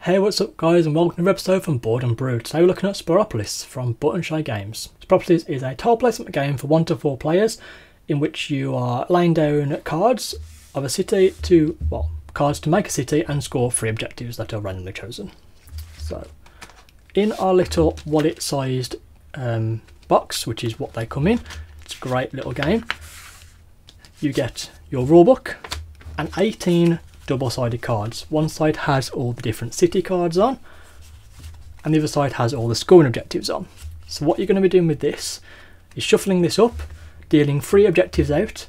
Hey, what's up guys, and welcome to another episode from BoardandBrew. Today we're looking at Sprawlopolis from Buttonshire Games. Sprawlopolis is a tile placement game for 1 to 4 players in which you are laying down cards of a city to, cards to make a city and score 3 objectives that are randomly chosen. So, in our little wallet-sized box, which is what they come in, it's a great little game. You get your rulebook and 18 double-sided cards. One side has all the different city cards on and the other side has all the scoring objectives on. So what you're going to be doing with this is shuffling this up, dealing 3 objectives out,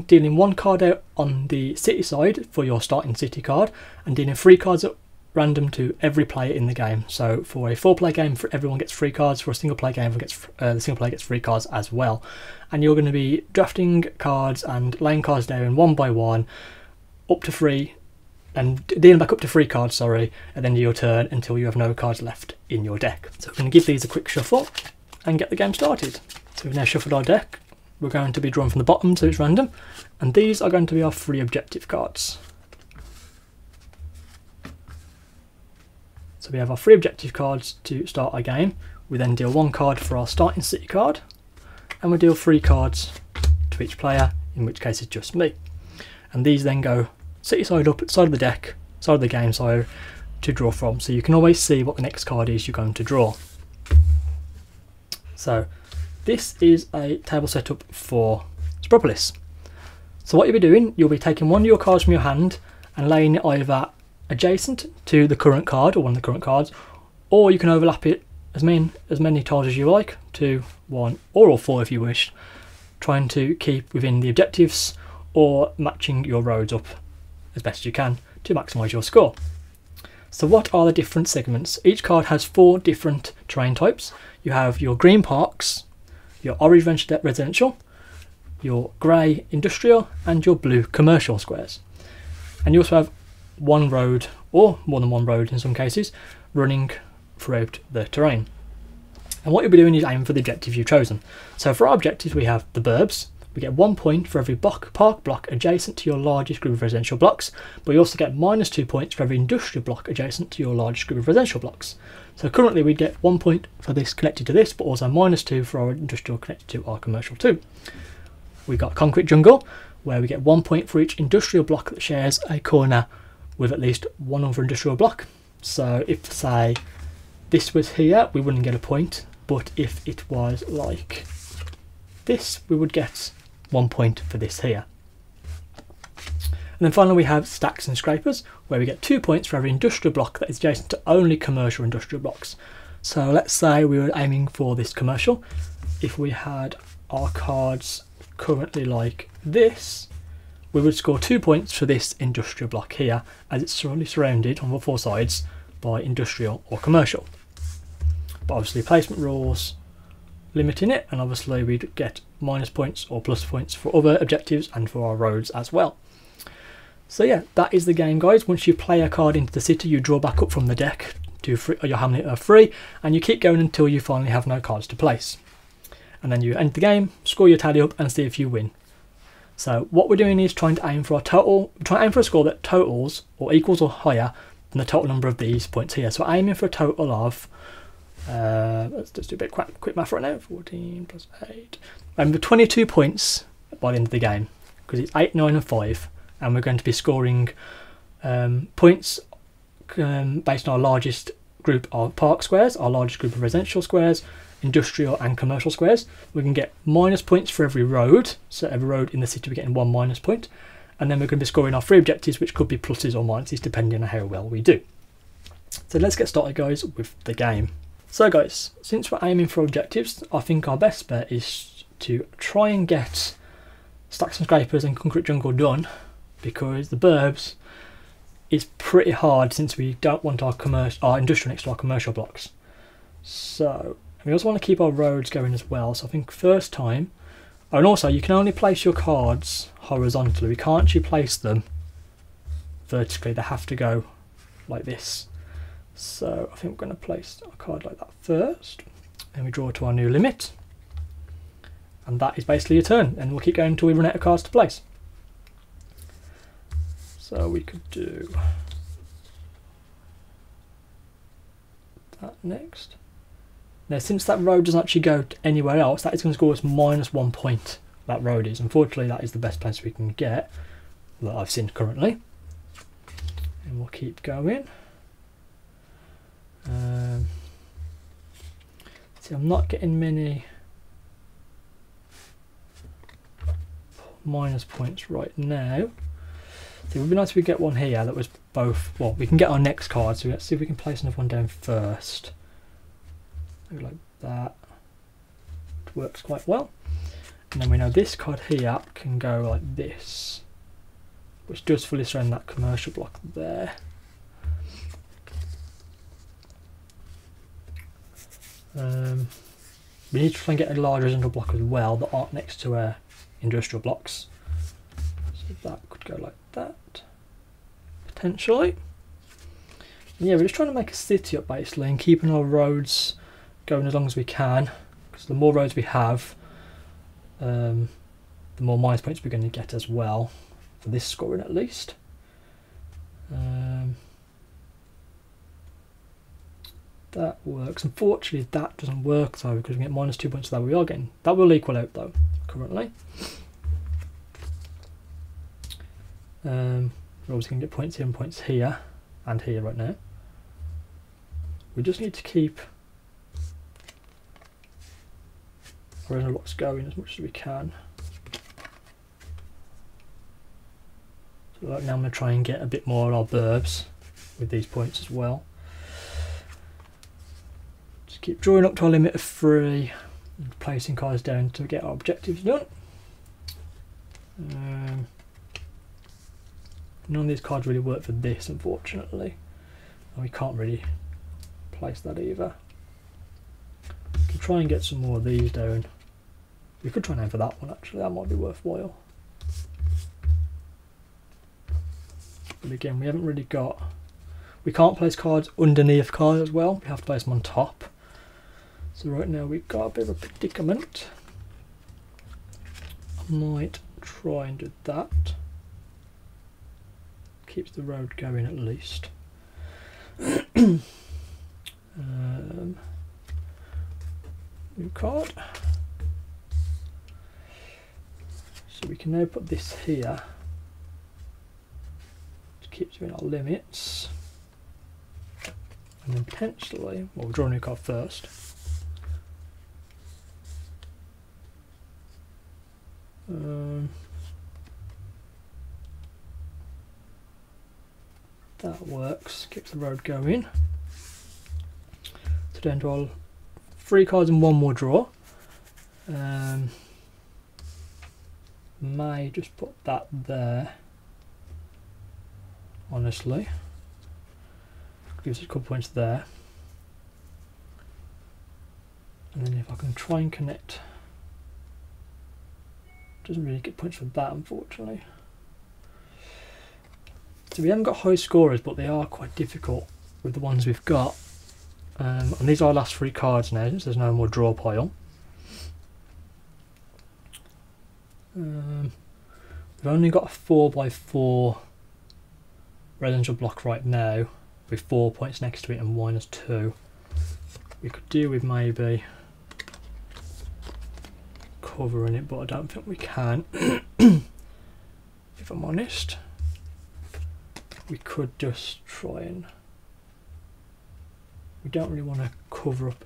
dealing 1 card out on the city side for your starting city card, and dealing 3 cards at random to every player in the game. So for a 4-player game, everyone gets 3 cards. For a single-player game, the single player gets 3 cards as well. And you're going to be drafting cards and laying cards down one by one up to 3, and dealing back up to 3 cards, sorry, and then your turn until you have no cards left in your deck. So we're going to give these a quick shuffle and get the game started. So we've now shuffled our deck. We're going to be drawing from the bottom, so it's random, and these are going to be our 3 objective cards. So we have our 3 objective cards to start our game. We then deal 1 card for our starting city card, and we deal 3 cards to each player, in which case it's just me. And these then go city side up, side of the deck, side of the game side to draw from. So you can always see what the next card is you're going to draw. So this is a table setup for Sprawlopolis. So what you'll be doing, you'll be taking one of your cards from your hand and laying it either adjacent to the current card or one of the current cards, or you can overlap it as many tiles as you like, 2, 1 or all 4 if you wish, trying to keep within the objectives or matching your roads up as best you can to maximise your score. So what are the different segments? Each card has 4 different terrain types. You have your green parks, your orange residential, your grey industrial, and your blue commercial squares. And you also have 1 road, or more than 1 road in some cases, running throughout the terrain. And what you'll be doing is aiming for the objectives you've chosen. So for our objectives we have the burbs. We get 1 point for every park block adjacent to your largest group of residential blocks, but you also get -2 points for every industrial block adjacent to your largest group of residential blocks. So currently we'd get 1 point for this connected to this, but also -2 for our industrial connected to our commercial too. We got concrete jungle, where we get 1 point for each industrial block that shares a corner with at least one other industrial block. So if, say, this was here, we wouldn't get a point, but if it was like this, we would get 1 point for this here. And then finally we have stacks and scrapers, where we get 2 points for every industrial block that is adjacent to only commercial industrial blocks. So let's say we were aiming for this commercial. If we had our cards currently like this, we would score 2 points for this industrial block here, as it's surrounded on all 4 sides by industrial or commercial. But obviously placement rules limiting it, and obviously we'd get minus points or plus points for other objectives and for our roads as well. So yeah, that is the game, guys. Once you play a card into the city, you draw back up from the deck to your hamlet of 3, and you keep going until you finally have no cards to place. And then you end the game, score your tally up, and see if you win. So what we're doing is trying to aim for a score that totals or equals or higher than the total number of these points here. So aiming for a total of let's just do a bit quick math right now. 14 plus 8. And 22 points by the end of the game, because it's 8, 9 and 5, and we're going to be scoring points based on our largest group of park squares, our largest group of residential squares, industrial and commercial squares. We can get minus points for every road, so every road in the city we're getting 1 minus point, and then we're going to be scoring our 3 objectives, which could be pluses or minuses depending on how well we do. So let's get started, guys, with the game. So guys, since we're aiming for objectives, I think our best bet is to try and get stacks and scrapers and concrete jungle done, because the burbs is pretty hard since we don't want our industrial next to our commercial blocks. So we also want to keep our roads going as well. So I think first time, and also you can only place your cards horizontally. We can't actually place them vertically. They have to go like this. So I think we're going to place a card like that first, then we draw to our new limit, and that is basically your turn, and we'll keep going until we run out of cards to place. So we could do that next. Now, since that road doesn't actually go anywhere else, that is going to score us -1 point. That road is. Unfortunately, that is the best place we can get that I've seen currently. And we'll keep going. See, I'm not getting many minus points right now. So it would be nice if we get one here that was both. Well, we can get our next card, so let's see if we can place another one down first. Maybe like that. It works quite well. And then we know this card here can go like this, which does fully surround that commercial block there. We need to try and get a large residential block as well that aren't next to our industrial blocks. So that could go like that, potentially. And yeah, we're just trying to make a city up basically and keeping our roads going as long as we can, because the more roads we have, the more minus points we're going to get as well, for this scoring at least. That works. Unfortunately that doesn't work though, because we get -2 points that we are getting. That will equal out though, currently. We're obviously going to get points here and points here, and here right now. We just need to keep our reservoir blocks going as much as we can. So right now I'm going to try and get a bit more of our burbs with these points as well. Just keep drawing up to our limit of 3 and placing cards down to get our objectives done. None of these cards really work for this, unfortunately, and we can't really place that either. We can try and get some more of these down. We could try and aim for that one actually, that might be worthwhile. But again, we haven't really got... We can't place cards underneath cards as well, we have to place them on top. So right now we've got a bit of a predicament. I might try and do that. Keeps the road going at least. New card. So we can now put this here to keep doing our limits. And then potentially, well, we'll draw a new card first. That works, keeps the road going. So down to our 3 cards and 1 more draw. May just put that there, honestly. Gives us a couple points there. And then if I can try and connect, doesn't really get points for that unfortunately. So we haven't got high scorers, but they are quite difficult with the ones we've got. And these are our last 3 cards now, since there's no more draw pile. We've only got a 4x4 residential block right now, with 4 points next to it and -2. We could do with maybe covering it, but I don't think we can. If I'm honest. We could just try and... We don't really want to cover up.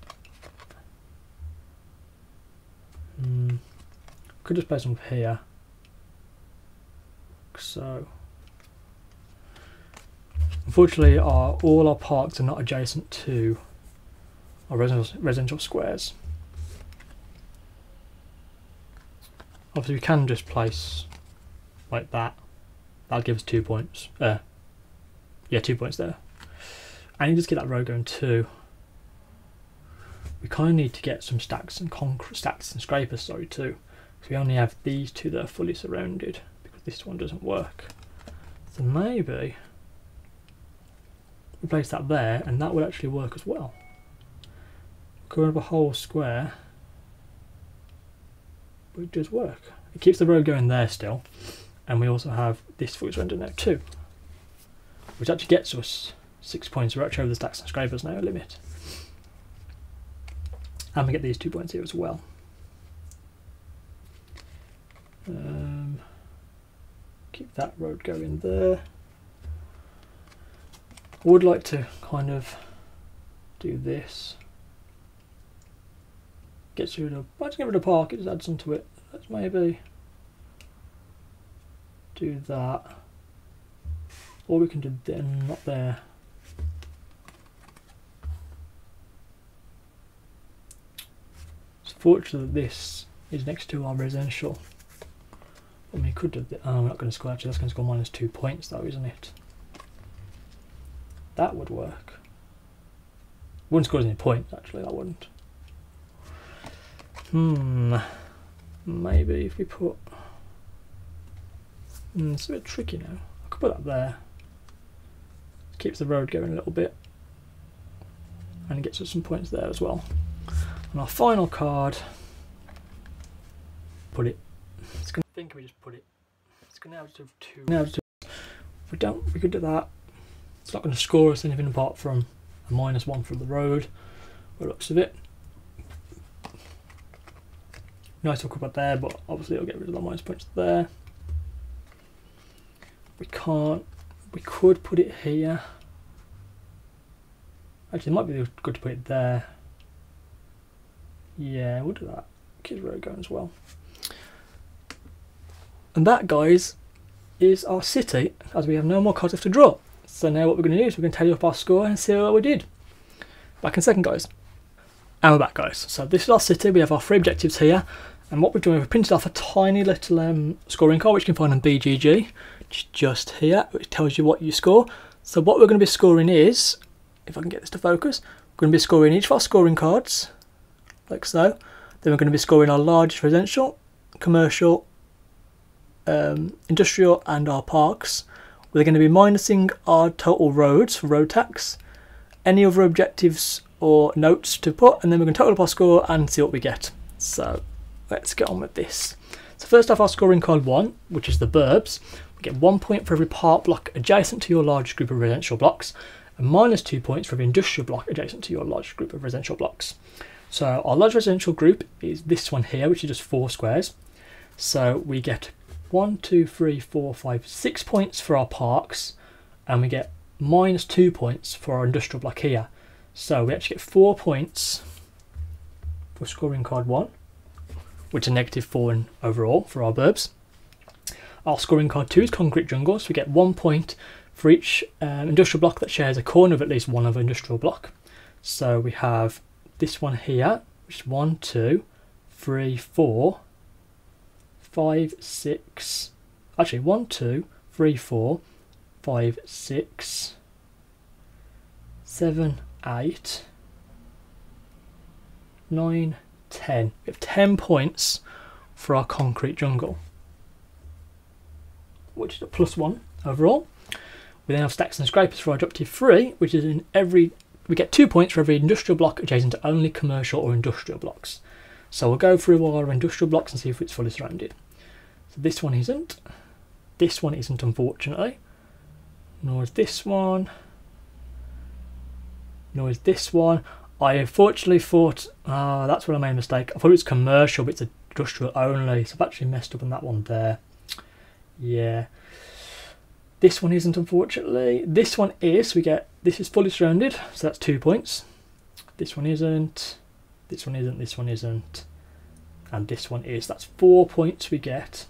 Could just place them up here. So, unfortunately, all our parks are not adjacent to our residential squares. Obviously, we can just place like that. That'll give us 2 points. Yeah, 2 points there. And you just get that road going too. We kind of need to get some stacks and scrapers, sorry, too. Because we only have these 2 that are fully surrounded, because this one doesn't work. So maybe we place that there, and that would actually work as well. Cover up a whole square, but it does work. It keeps the road going there still, and we also have this fully surrounded now too, which actually gets us 6 points. We're actually over the stacks and scrapers now limit. And we get these 2 points here as well. Keep that road going there. I would like to kind of do this. Let's get rid of the park, it just adds onto it. Let's maybe do that. Or we can do then not there. It's fortunate that this is next to our residential. I mean, we could do that. Oh, we're not going to score, actually, that's going to score -2 points though, isn't it? That would work. Wouldn't score any points, actually, that wouldn't. Maybe if we put... it's a bit tricky now. I could put that there. It keeps the road going a little bit. And it gets us some points there as well. And our final card... Put it... It's gonna think we just put it... It's gonna now just have 2. Now just have, if we don't, we could do that. It's not going to score us anything apart from a -1 from the road, by the looks of it. Nice to put there, but obviously it'll get rid of the minus points there. We can't. We could put it here. Actually, it might be good to put it there. Yeah, we'll do that. Keep the road going as well. And that, guys, is our city, as we have no more cards left to draw. So now what we're going to do is we're going to tally up our score and see what we did. Back in a second, guys. And we're back, guys. So this is our city. We have our 3 objectives here. And what we've done is we've printed off a tiny little scoring card, which you can find on BGG. Just here, which tells you what you score. So what we're going to be scoring is, if I can get this to focus, we're going to be scoring each of our scoring cards, like so. Then we're going to be scoring our largest residential, commercial, industrial, and our parks. We're going to be minusing our total roads for road tax, any other objectives or notes to put, and then we're going to total up our score and see what we get. So let's get on with this. So first off, our scoring card 1, which is the burbs. We get 1 point for every park block adjacent to your largest group of residential blocks, and -2 points for every industrial block adjacent to your largest group of residential blocks. So our large residential group is this one here, which is just 4 squares. So we get 1, 2, 3, 4, 5, 6 points for our parks, and we get -2 points for our industrial block here. So we actually get 4 points for scoring card 1, which is -4 in overall for our burbs. Our scoring card 2 is concrete jungle, so we get 1 point for each industrial block that shares a corner of at least one other industrial block. So we have this one here, which is 1, 2, 3, 4, 5, 6, actually 1, 2, 3, 4, 5, 6, 7, 8, 9, 10. We have 10 points for our concrete jungle, which is a +1 overall. We then have stacks and scrapers for our objective 3, which is in every, we get 2 points for every industrial block adjacent to only commercial or industrial blocks. So we'll go through all our industrial blocks and see if it's fully surrounded. So this one isn't. This one isn't, unfortunately. Nor is this one. Nor is this one. I unfortunately thought, that's where I made a mistake. I thought it was commercial, but it's industrial only. So I've actually messed up on that one there. Yeah. This one isn't, unfortunately. This one is. We get, this is fully surrounded, so that's 2 points. This one isn't. This one isn't. This one isn't. And this one is. That's 4 points we get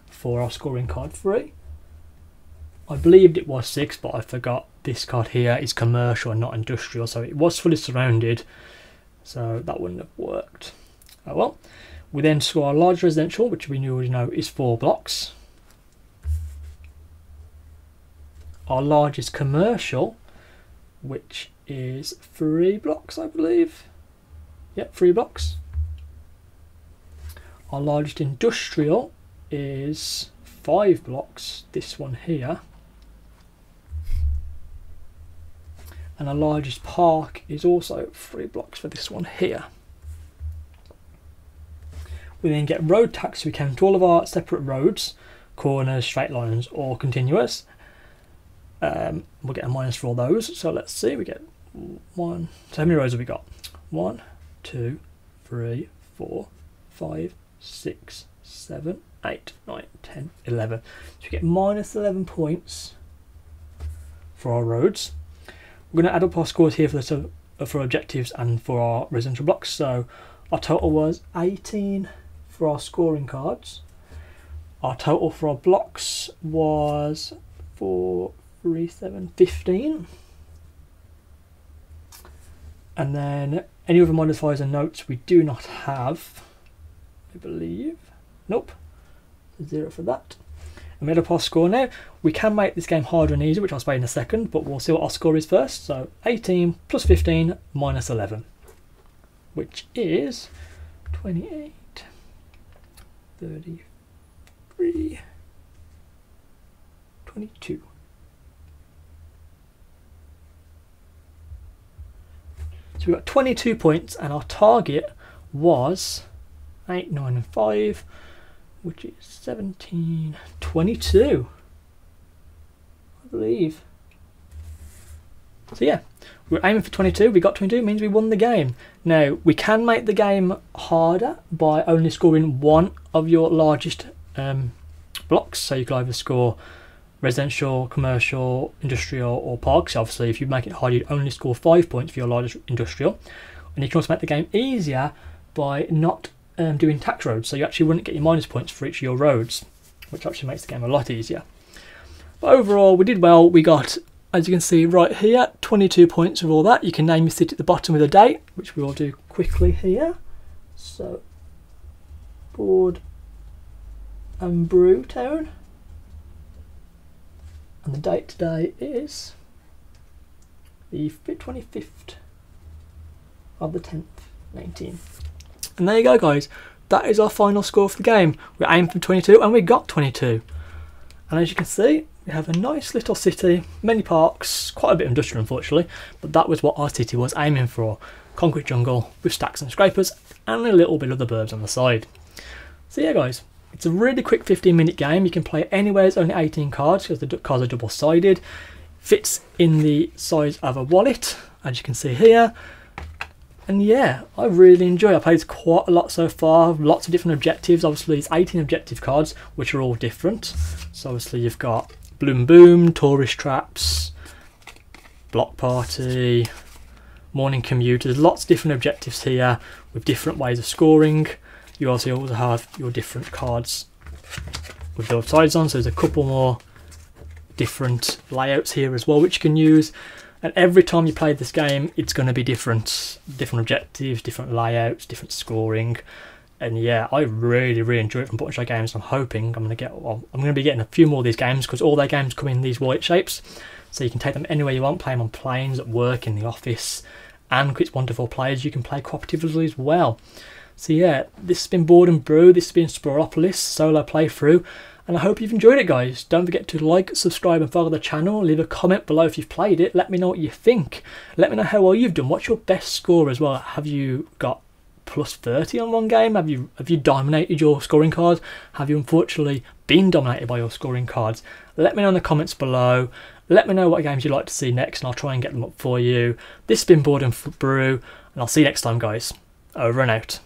for our scoring card 3. I believed it was 6, but I forgot this card here is commercial and not industrial, so it was fully surrounded, so that wouldn't have worked. Oh well. We then score our large residential, which we already know is 4 blocks. Our largest commercial, which is 3 blocks, I believe. Yep, 3 blocks. Our largest industrial is 5 blocks, this one here. And our largest park is also 3 blocks for this one here. We then get road tax, so we count all of our separate roads, corners, straight lines or continuous. We'll get a minus for all those. So let's see, we get 1. So how many roads have we got? 1, 2, 3, 4, 5, 6, 7, 8, 9, 10, 11. So we get minus 11 points for our roads. We're going to add up our scores here for objectives and for our residential blocks. So our total was 18 for our scoring cards. Our total for our blocks was 4, 3, 7, 15. And then any other modifiers and notes we do not have, I believe. Nope, 0 for that. And we had up our score now. We can make this game harder and easier, which I'll explain in a second, but we'll see what our score is first. So 18 plus 15 minus 11, which is 28, 33, 22. So we got 22 points, and our target was 8, 9 and 5, which is 17, 22, I believe. So yeah, we're aiming for 22, we got 22, means we won the game. Now, we can make the game harder by only scoring one of your largest blocks, so you can either score residential, commercial, industrial or parks. Obviously, if you make it hard, you'd only score 5 points for your largest industrial. And you can also make the game easier by not doing tax roads, so you actually wouldn't get your minus points for each of your roads, which actually makes the game a lot easier. But overall, we did well. We got, as you can see right here, 22 points of all that. You can name your city at the bottom with a date, which we will do quickly here. So, Board and Brew Town. And the date today is the 25th of the 10th, 19. And there you go, guys. That is our final score for the game. We aimed for 22 and we got 22. And as you can see, we have a nice little city, many parks, quite a bit industrial unfortunately, but that was what our city was aiming for. Concrete jungle with stacks and scrapers and a little bit of the burbs on the side. So yeah, guys. It's a really quick 15-minute game. You can play anywhere. It's only 18 cards because the cards are double-sided. Fits in the size of a wallet, as you can see here. And yeah, I really enjoy it. I played quite a lot so far. Lots of different objectives. Obviously, it's 18 objective cards, which are all different. So obviously, you've got Bloom Boom, Tourist Traps, Block Party, Morning Commute. There's lots of different objectives here with different ways of scoring. You also have your different cards with both sides on, so there's a couple more different layouts here as well which you can use. And every time you play this game, it's going to be different objectives, different layouts, different scoring. And yeah, I really enjoy it from Button Show Games. I'm hoping I'm going to be getting a few more of these games because all their games come in these wallet shapes, so you can take them anywhere you want, play them on planes, at work, in the office, and it's wonderful players. You can play cooperatively as well. So yeah, this has been Board and Brew, this has been Sprawlopolis solo playthrough, and I hope you've enjoyed it, guys. Don't forget to like, subscribe and follow the channel. Leave a comment below if you've played it. Let me know what you think. Let me know how well you've done. What's your best score as well? Have you got plus 30 on one game? Have you dominated your scoring cards? Have you unfortunately been dominated by your scoring cards? Let me know in the comments below. Let me know what games you'd like to see next and I'll try and get them up for you. This has been Board and Brew and I'll see you next time, guys. Over and out.